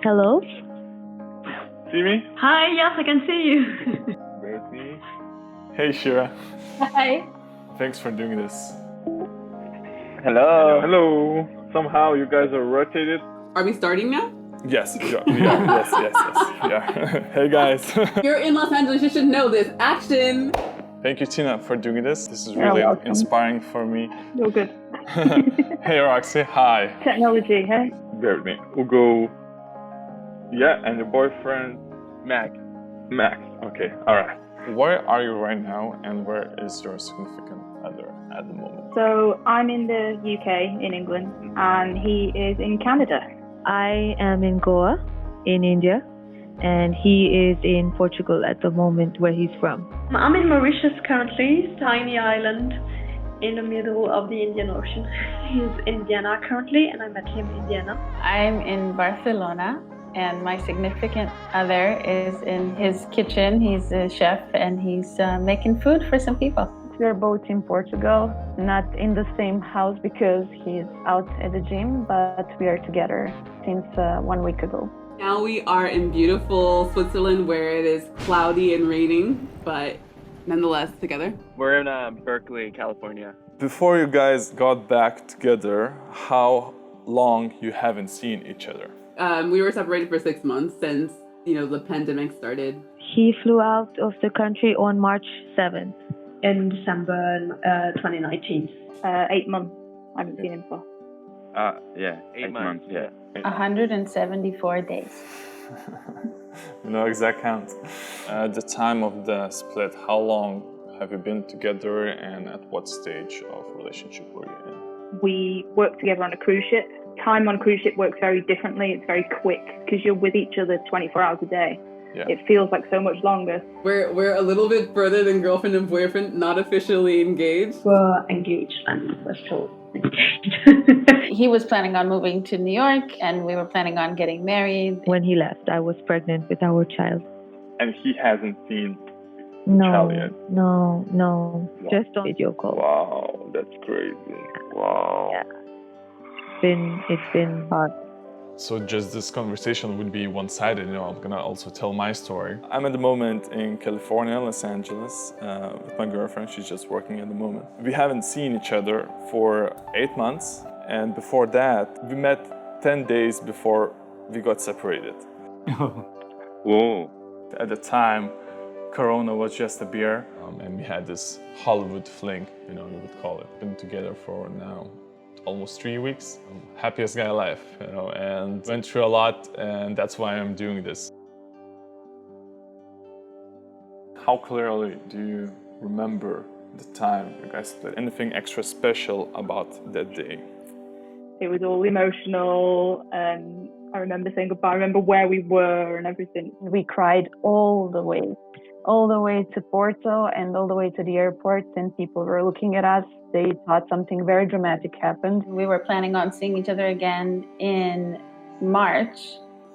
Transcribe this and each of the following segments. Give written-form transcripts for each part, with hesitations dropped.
Hello? See me? Hi, yes, I can see you. Where's me? Hey, Shira. Hi. Thanks for doing this. Hello. Hello. Somehow you guys are rotated. Are we starting now? Yes, we are. Yes. Yeah. Hey, guys. You're in Los Angeles, you should know this. Action! Thank you, Tina, for doing this. This is You're really welcome. inspiring for me. You're good. Hey, Roxy. Hi. Technology, hey? Bear with me. Ugo. Yeah, and your boyfriend? Mac. Max. Okay, alright. Where are you right now, and where is your significant other at the moment? So I'm in the UK, in England, and he is in Canada. I am in Goa, in India, and he is in Portugal at the moment, where he's from. I'm in Mauritius currently, tiny island in the middle of the Indian Ocean. He's in Vienna currently, and I met him in Vienna. I'm in Barcelona, and my significant other is in his kitchen. He's a chef, and he's making food for some people. We're both in Portugal, not in the same house because he's out at the gym, but we are together since 1 week ago. Now we are in beautiful Switzerland where it is cloudy and raining, but nonetheless together. We're in Berkeley, California. Before you guys got back together, how long you haven't seen each other? We were separated for 6 months since, the pandemic started. He flew out of the country on March 7th. In December 2019. 8 months. I haven't seen him for. Yeah, 8 months. Yeah. 174 days. You know exact count. At the time of the split, how long have you been together, and at what stage of relationship were you in? We work together on a cruise ship. Time on a cruise ship works very differently. It's very quick because you're with each other 24 hours a day. Yeah. It feels like so much longer. We're a little bit further than girlfriend and boyfriend, not officially engaged. We're engaged and we're still engaged. He was planning on moving to New York, and we were planning on getting married. When he left, I was pregnant with our child. And he hasn't seen child yet? No, Wow. just on video call. Wow, that's crazy. Wow. Yeah. It's been hard. So just this conversation would be one-sided, I'm gonna also tell my story. I'm at the moment in California, Los Angeles, with my girlfriend. She's just working at the moment. We haven't seen each other for 8 months, and before that, we met 10 days before we got separated. Whoa. At the time, Corona was just a beer, and we had this Hollywood fling, we would call it. Been together for now almost 3 weeks. Happiest guy alive, and went through a lot, and that's why I'm doing this. How clearly do you remember the time you guys split? Anything extra special about that day? It was all emotional, and I remember saying goodbye. I remember where we were and everything. We cried all the way to Porto and all the way to the airport, and people were looking at us. They thought something very dramatic happened. We were planning on seeing each other again in March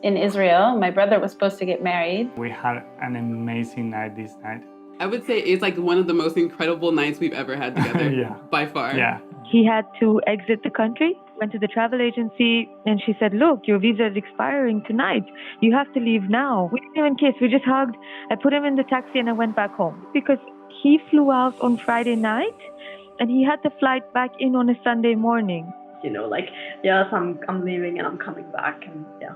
in Israel. My brother was supposed to get married. We had an amazing night this night. I would say it's like one of the most incredible nights we've ever had together. Yeah. By far. Yeah. He had to exit the country, went to the travel agency, and she said, look, your visa is expiring tonight. You have to leave now. We didn't even kiss. We just hugged. I put him in the taxi and I went back home. Because he flew out on Friday night and he had the flight back in on a Sunday morning. Yes, I'm leaving and I'm coming back, and yeah.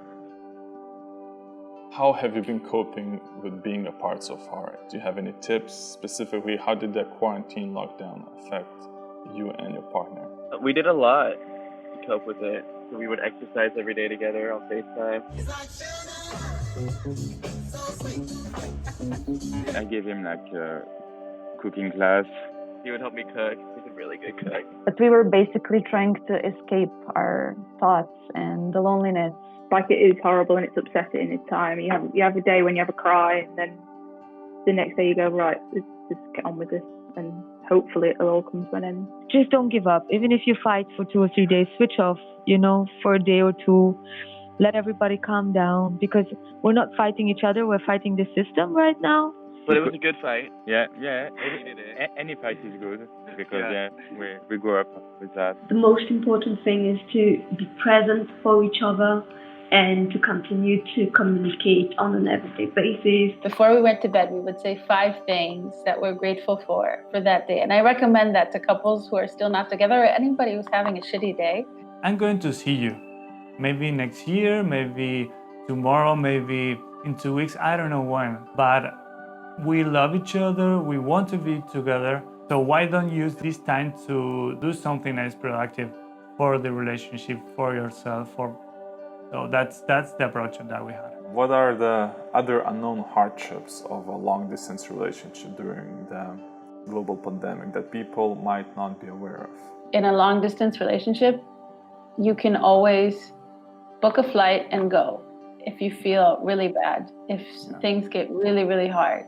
How have you been coping with being apart so far? Do you have any tips? Specifically, how did the quarantine lockdown affect you and your partner? We did a lot to cope with it. So we would exercise every day together on FaceTime. I gave him a cooking class. He would help me cook. He's a really good cook. But we were basically trying to escape our thoughts and the loneliness. Like, it is horrible and it's upsetting. It's time. You have a day when you have a cry, and then the next day you go, right, let's just get on with this, and hopefully it all comes to an end. Just don't give up. Even if you fight for 2 or 3 days, switch off, for a day or two. Let everybody calm down, because we're not fighting each other, we're fighting the system right now. But it was a good fight. Yeah. Any fight is good, because we grew up with that. The most important thing is to be present for each other, and to continue to communicate on an everyday basis. Before we went to bed, we would say 5 things that we're grateful for that day. And I recommend that to couples who are still not together or anybody who's having a shitty day. I'm going to see you. Maybe next year, maybe tomorrow, maybe in 2 weeks, I don't know when. But we love each other, we want to be together. So why don't use this time to do something that's productive for the relationship, for yourself, so that's the approach that we had. What are the other unknown hardships of a long-distance relationship during the global pandemic that people might not be aware of? In a long distance relationship, you can always book a flight and go if you feel really bad, if things get really, really hard.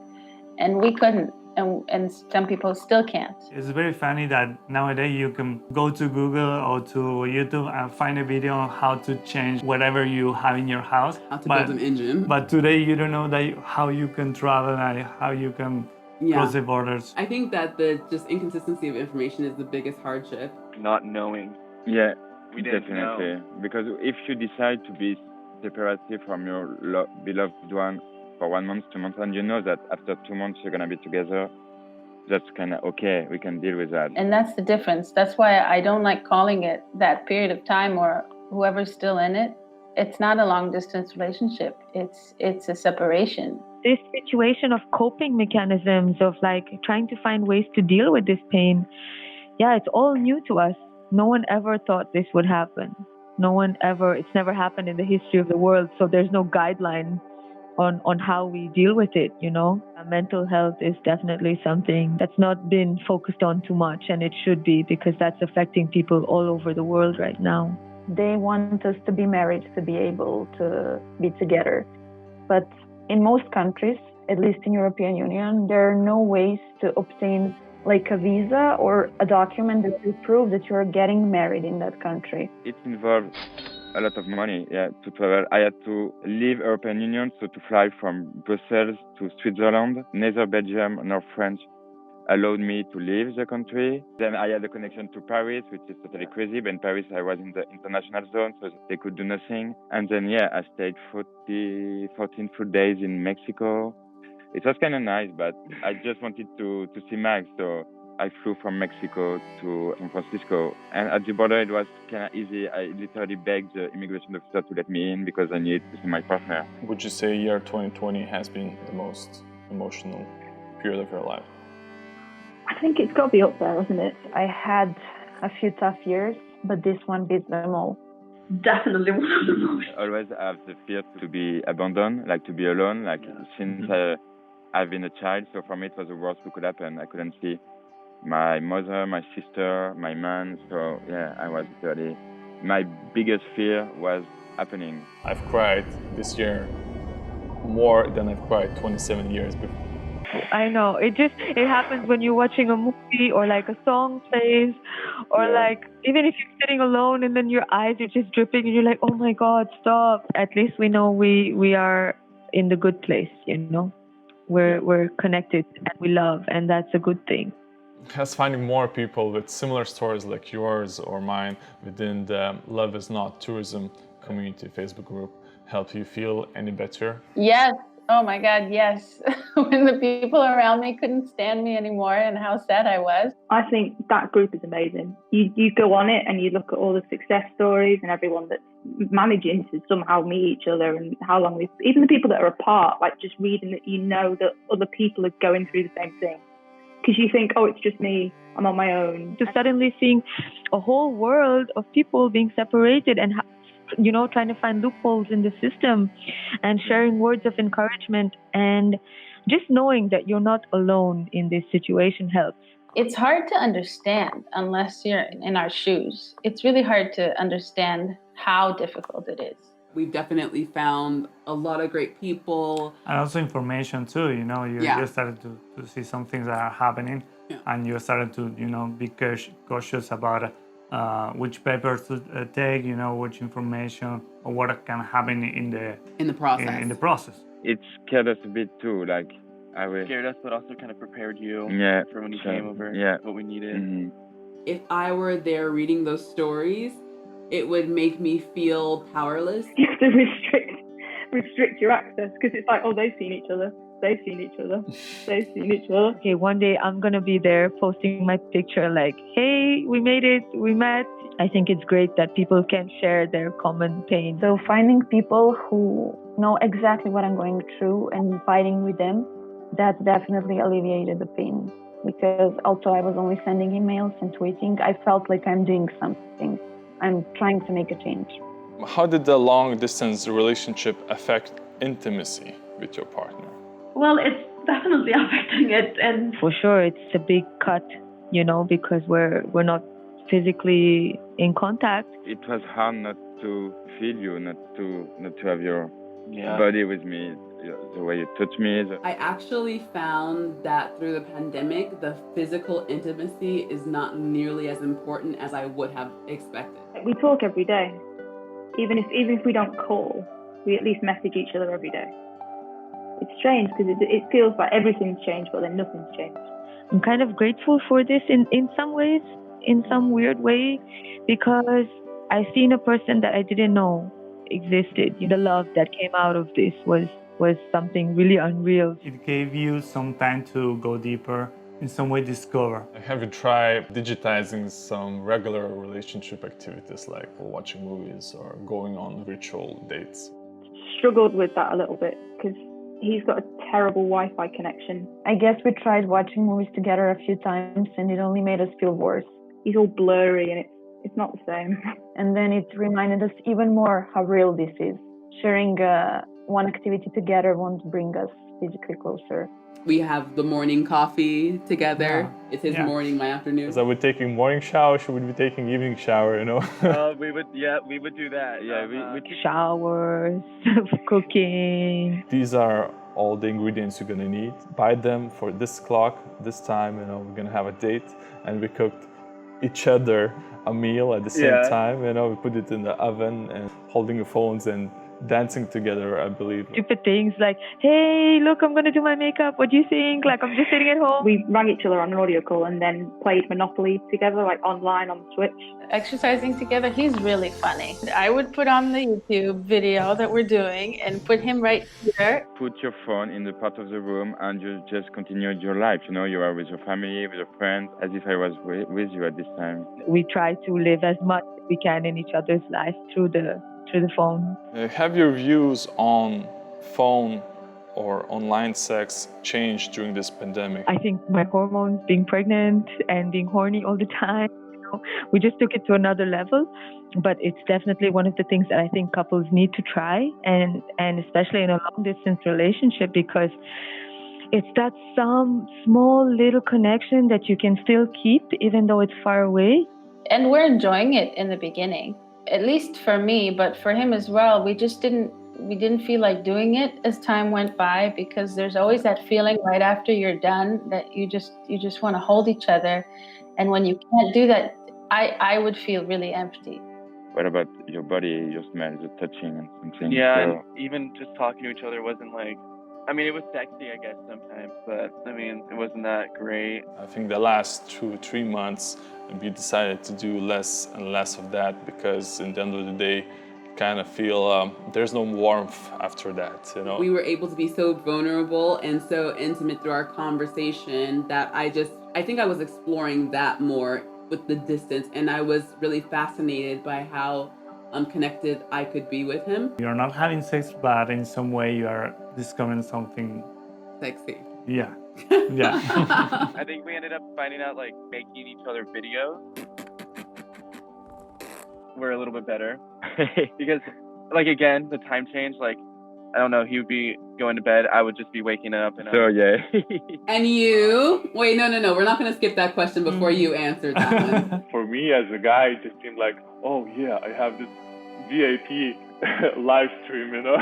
And we couldn't, and some people still can't. It's very funny that nowadays you can go to Google or to YouTube and find a video on how to change whatever you have in your house. How to build an engine. But today you don't know how you can travel and how you can cross the borders. I think that the just inconsistency of information is the biggest hardship. Not knowing. Yeah, We didn't definitely. know. Because if you decide to be separated from your beloved one for 1 month, 2 months, and you know that after 2 months you're gonna be together, that's kind of okay. We can deal with that. And that's the difference. That's why I don't like calling it that period of time or whoever's still in it. It's not a long distance relationship. It's a separation. This situation of coping mechanisms, of like trying to find ways to deal with this pain, yeah, it's all new to us. No one ever thought this would happen. It's never happened in the history of the world, so there's no guideline on how we deal with it, you know. Mental health is definitely something that's not been focused on too much, and it should be, because that's affecting people all over the world right now. They want us to be married to be able to be together. But in most countries, at least in European Union, there are no ways to obtain like a visa or a document that will prove that you're getting married in that country. It involved a lot of money, to travel. I had to leave European Union, so to fly from Brussels to Switzerland, neither Belgium nor France allowed me to leave the country. Then I had a connection to Paris, which is totally crazy, but in Paris I was in the international zone, so they could do nothing. And then, I stayed 14 full days in Mexico. It was kind of nice, but I just wanted to see Max, so I flew from Mexico to San Francisco. And at the border, it was kind of easy. I literally begged the immigration officer to let me in because I needed to see my partner. Would you say year 2020 has been the most emotional period of your life? I think it's got to be up there, isn't it? I had a few tough years, but this one beats them all. Definitely one of the most. I always have the fear to be abandoned, like to be alone, since I've been a child. So for me, it was the worst that could happen. I couldn't see my mother, my sister, my man. So I was really, my biggest fear was happening. I've cried this year more than I've cried 27 years before. I know. It happens when you're watching a movie or like a song plays, or like even if you're sitting alone and then your eyes are just dripping and you're like, oh my God, stop. At least we know we are in the good place, you know. We're connected and we love, and that's a good thing. Has finding more people with similar stories like yours or mine within the Love Is Not Tourism community Facebook group help you feel any better? Yes. Oh my God, yes. When the people around me couldn't stand me anymore and how sad I was. I think that group is amazing. You go on it and you look at all the success stories and everyone that's managing to somehow meet each other, and how long even the people that are apart, like just reading that, you know that other people are going through the same thing. Because you think, oh, it's just me, I'm on my own. To suddenly seeing a whole world of people being separated and trying to find loopholes in the system and sharing words of encouragement, and just knowing that you're not alone in this situation helps. It's hard to understand unless you're in our shoes. It's really hard to understand how difficult it is. We've definitely found a lot of great people. And also information too, you started to see some things that are happening, and you started to, be cautious about which papers to take, which information or what can happen in the process. It scared us a bit too, Scared us, but also kind of prepared you for when you came over, what we needed. Mm-hmm. If I were there reading those stories, it would make me feel powerless. You have to restrict your access because it's like, oh, they've seen each other. They've seen each other. They've seen each other. Okay, one day I'm gonna be there posting my picture like, hey, we made it, we met. I think it's great that people can share their common pain. So finding people who know exactly what I'm going through and fighting with them, that definitely alleviated the pain. Because also I was only sending emails and tweeting. I felt like I'm doing something. I'm trying to make a change. How did the long distance relationship affect intimacy with your partner? Well, it's definitely affecting it, and For sure, it's a big cut, you know, because we're not physically in contact. It was hard not to feel you, not to have your body with me, the way you touch me. I actually found that through the pandemic, the physical intimacy is not nearly as important as I would have expected. We talk every day. Even if we don't call, we at least message each other every day. It's strange because it feels like everything's changed, but then nothing's changed. I'm kind of grateful for this in some ways, in some weird way, because I've seen a person that I didn't know existed. The love that came out of this was something really unreal. It gave you some time to go deeper, in some way discover. Have you tried digitizing some regular relationship activities like watching movies or going on virtual dates? Struggled with that a little bit because he's got a terrible Wi-Fi connection. I guess we tried watching movies together a few times and it only made us feel worse. He's all blurry and it's not the same. And then it reminded us even more how real this is. Sharing one activity together won't bring us physically closer. We have the morning coffee together. Yeah. It's his morning, my afternoon. So we're taking morning shower, should we be taking evening shower, you know? we would do that. Yeah, we showers, cooking. These are all the ingredients you're gonna need. Buy them for this clock, this time, you know, we're gonna have a date, and we cooked each other a meal at the same time, you know, we put it in the oven and holding the phones and dancing together, I believe. Stupid things like, hey, look, I'm going to do my makeup. What do you think? Like, I'm just sitting at home. We rang each other on an audio call and then played Monopoly together, like online on Switch. Exercising together, he's really funny. I would put on the YouTube video that we're doing and put him right here. Put your phone in the part of the room and you just continue your life. You know, you are with your family, with your friends, as if I was with you at this time. We try to live as much as we can in each other's life through the phone. Have your views on phone or online sex changed during this pandemic? I think my hormones, being pregnant and being horny all the time, you know, we just took it to another level. But it's definitely one of the things that I think couples need to try, and especially in a long distance relationship, because it's that some small little connection that you can still keep even though it's far away. And we're enjoying it in the beginning. At least for me, but for him as well, we didn't feel like doing it as time went by, because there's always that feeling right after you're done that you just want to hold each other, and when you can't do that, I would feel really empty. What about your body, your smell, the touching and something? Yeah, so, and even just talking to each other wasn't like, I mean, it was sexy, I guess, sometimes, but I mean, it wasn't that great. I think the last 2 or 3 months, we decided to do less and less of that, because in the end of the day, kind of feel there's no warmth after that, you know. We were able to be so vulnerable and so intimate through our conversation that I think I was exploring that more with the distance, and I was really fascinated by how connected I could be with him. You're not having sex, but in some way you are discovering something sexy. Yeah. Yeah. I think we ended up finding out, like, making each other videos were a little bit better. Because, like, again, the time change, like, I don't know, he would be going to bed, I would just be waking up. And And you? Wait, no, we're not going to skip that question before you answer that one. For me, as a guy, it just seemed like, oh yeah, I have this VIP live stream, you know.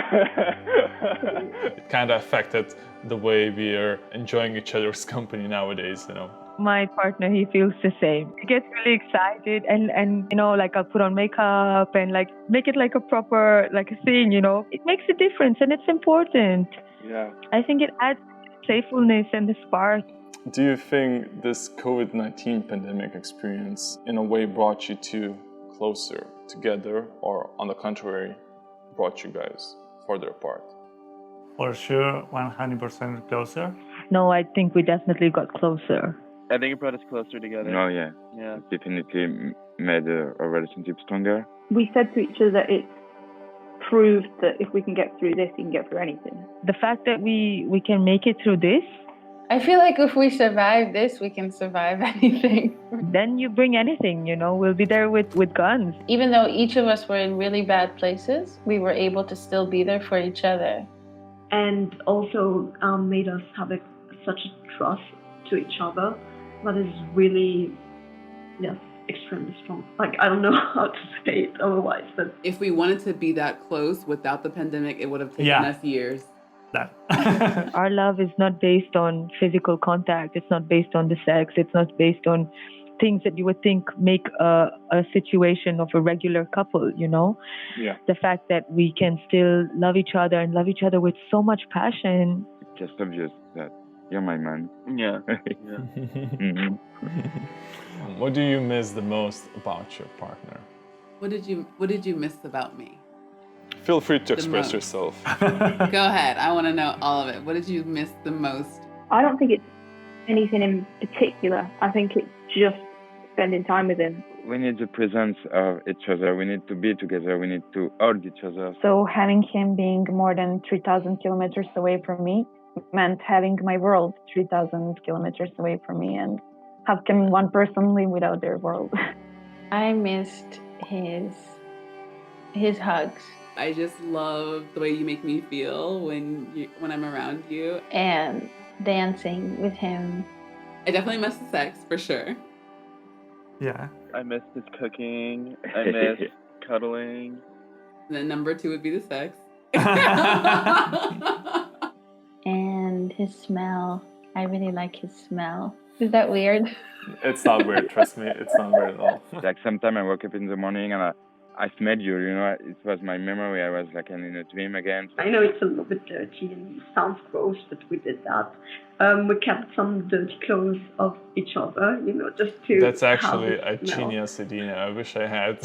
It kind of affected the way we are enjoying each other's company nowadays, you know. My partner, he feels the same. He gets really excited and you know, like I'll put on makeup and like make it like a proper, like a thing, you know. It makes a difference and it's important. Yeah. I think it adds playfulness and the spark. Do you think this COVID-19 pandemic experience in a way brought you two closer? together, or on the contrary, brought you guys further apart? For sure, 100% closer. No, I think we definitely got closer. I think it brought us closer together. No, yeah. Yeah. Definitely made a relationship stronger. We said to each other, it's proved that if we can get through this, we can get through anything. The fact that we can make it through this, I feel like if we survive this, we can survive anything. then you bring anything, we'll be there with guns. Even though each of us were in really bad places, we were able to still be there for each other. And also made us have such a trust to each other that is really, yes, extremely strong. Like, I don't know how to say it otherwise, but If we wanted to be that close without the pandemic, it would have taken us years. That. Our love is not based on physical contact. It's not based on the sex. It's not based on things that you would think make a situation of a regular couple, Yeah. The fact that we can still love each other and love each other with so much passion. It's just obvious that you're my man. Yeah. Mm-hmm. What do you miss the most about your partner? What did you miss about me? Feel free to The express most. yourself. Go ahead. I want to know all of it. What did you miss the most? I don't think it's anything in particular. I think it's just spending time with him. We need the presence of each other. We need to be together. We need to hold each other. So having him being more than 3,000 kilometers away from me meant having my world 3,000 kilometers away from me, and how can one person live without their world? I missed his hugs I just love the way you make me feel when I'm around you. and dancing with him. I definitely miss the sex for sure. Yeah. I missed his cooking. I missed cuddling. And then number 2 would be the sex. And his smell. I really like his smell. Is that weird? It's not weird, trust me. It's not weird at all. Like sometimes I woke up in the morning and I smelled you, it was my memory. I was like in a dream again. I know it's a little bit dirty and sounds gross, but we did that. We kept some dirty clothes of each other, just to. That's actually a genius idea. I wish I had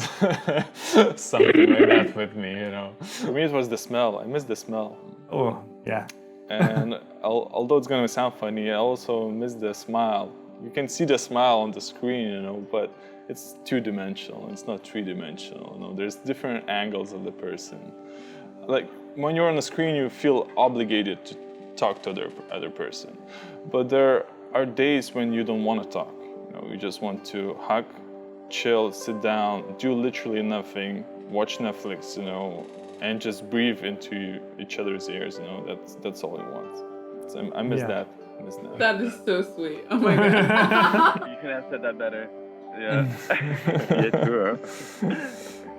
something like that with me, For me, it was the smell. I miss the smell. Oh, yeah. And although it's gonna sound funny, I also miss the smile. You can see the smile on the screen, but it's 2-dimensional. It's not 3-dimensional. There's different angles of the person. Like when you're on the screen, you feel obligated to talk to the other person. But there are days when you don't want to talk. You just want to hug, chill, sit down, do literally nothing, watch Netflix, and just breathe into each other's ears. That's all I want. So I miss that. I miss that. That is so sweet. Oh my god. You couldn't have said that better. Yeah. Yeah, sure.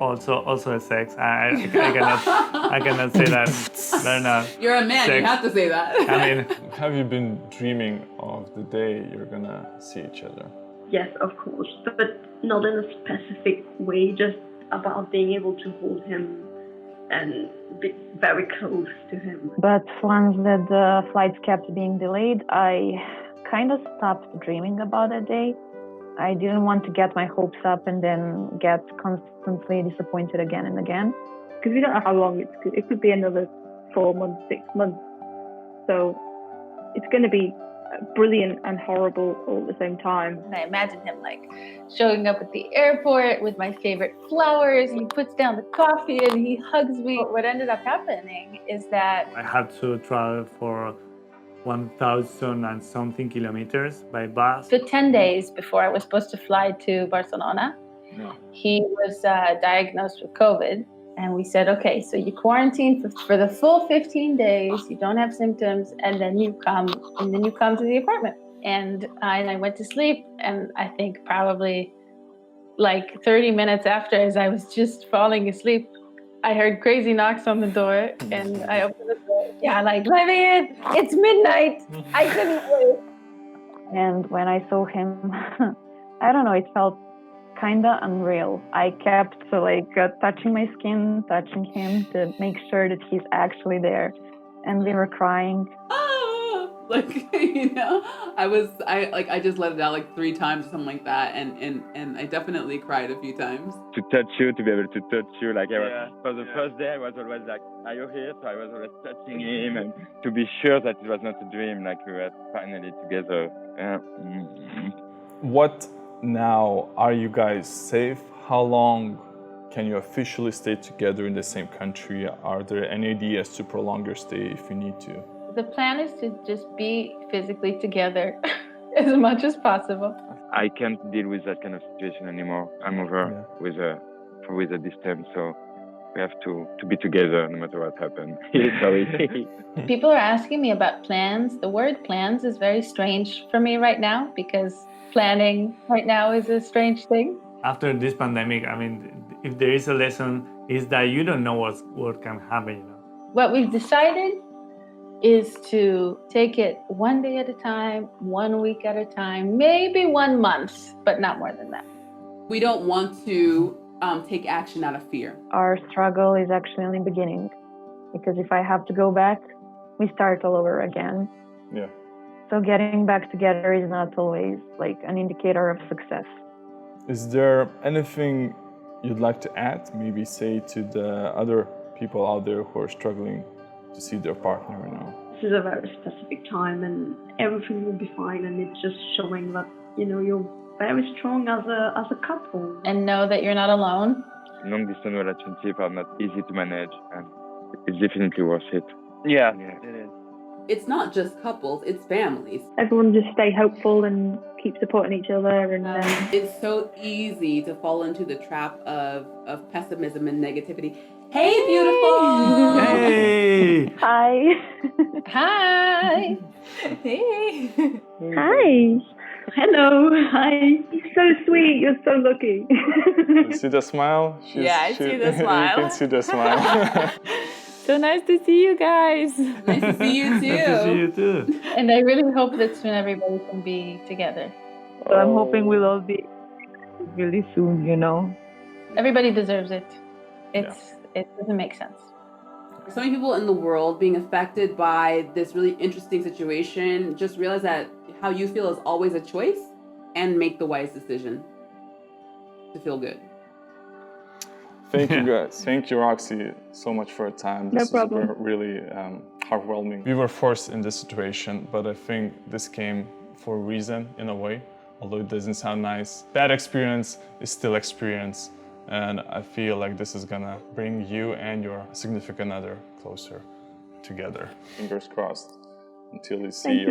Also a sex. I cannot say that. They're not. You're a man. Sex. You have to say that. I mean, Have you been dreaming of the day you're gonna see each other? Yes, of course, but not in a specific way, just about being able to hold him and be very close to him. But once the flights kept being delayed, I kind of stopped dreaming about that day. I didn't want to get my hopes up and then get constantly disappointed again and again. Because we don't know how long it could be another 4 months, 6 months. So it's going to be brilliant and horrible all at the same time. And I imagine him showing up at the airport with my favorite flowers. He puts down the coffee and he hugs me. What ended up happening is that I had to travel for 1,000 and something kilometers by bus. for 10 days before I was supposed to fly to Barcelona, he was diagnosed with COVID. And we said, okay, so you quarantine for the full 15 days, you don't have symptoms, and then you come to the apartment. And I went to sleep, and I think probably 30 minutes after, as I was just falling asleep, I heard crazy knocks on the door, and I opened the door. Yeah, let me in. It's midnight. I couldn't wait. And when I saw him, I don't know, it felt kind of unreal. I kept touching my skin, touching him to make sure that he's actually there. And we were crying. Like, I just let it out like 3 times or something like that, and I definitely cried a few times. To touch you, to be able to touch you, like for the Yeah. first day, I was always like, "Are you here?" So I was always touching him, and to be sure that it was not a dream, like we were finally together. What now? Are you guys safe? How long can you officially stay together in the same country? Are there any ideas to prolong your stay if you need to? The plan is to just be physically together as much as possible. I can't deal with that kind of situation anymore. I'm over with a distance, so we have to be together no matter what happens. Sorry. People are asking me about plans. The word plans is very strange for me right now because planning right now is a strange thing. After this pandemic, I mean, if there is a lesson, is that you don't know what can happen, you know. What we've decided is to take it one day at a time, 1 week at a time, maybe 1 month, but not more than that. We don't want to take action out of fear. Our struggle is actually only beginning, because if I have to go back, we start all over again. Yeah. So getting back together is not always like an indicator of success. Is there anything you'd like to add? Maybe say to the other people out there who are struggling to see their partner now? This is a very specific time and everything will be fine, and it's just showing that, you know, you're very strong as a couple. And know that you're not alone. Long distance relationships are not easy to manage, and it's definitely worth it. Yeah, it is. It's not just couples, it's families. Everyone just stay hopeful and keep supporting each other. And It's so easy to fall into the trap of pessimism and negativity. Hey, beautiful! Hey! Hi. Hi. Hey! hi. Hello. Hi. You're so sweet. You're so lucky. You see the smile? I see the smile. You can see the smile. So nice to see you guys. Nice to see you too. Nice to see you too. And I really hope that soon everybody can be together. So I'm hoping we'll all be really soon, you know. Everybody deserves it. It doesn't make sense. So many people in the world being affected by this really interesting situation. Just realize that how you feel is always a choice, and make the wise decision to feel good. Thank you guys. Thank you, Roxy, so much for your time. This No problem. was really heartwarming. We were forced in this situation, but I think this came for a reason in a way, although it doesn't sound nice. That experience is still experience, and I feel like this is gonna bring you and your significant other closer together. Fingers crossed until you see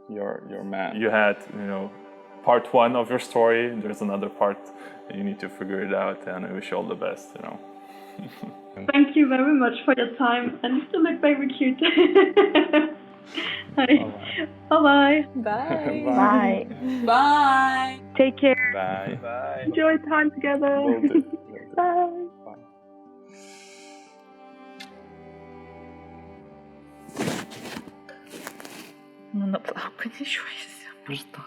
your man. You had, you know, part 1 of your story. There's another part. You need to figure it out, and I wish you all the best, you know. Thank you very much for your time, and you still look very cute. Hi. Bye-bye. Bye. Bye. Bye. Take care. Bye. Bye. Enjoy time together. Will do. Bye. Bye. Ну, наплакать еще есть. Просто.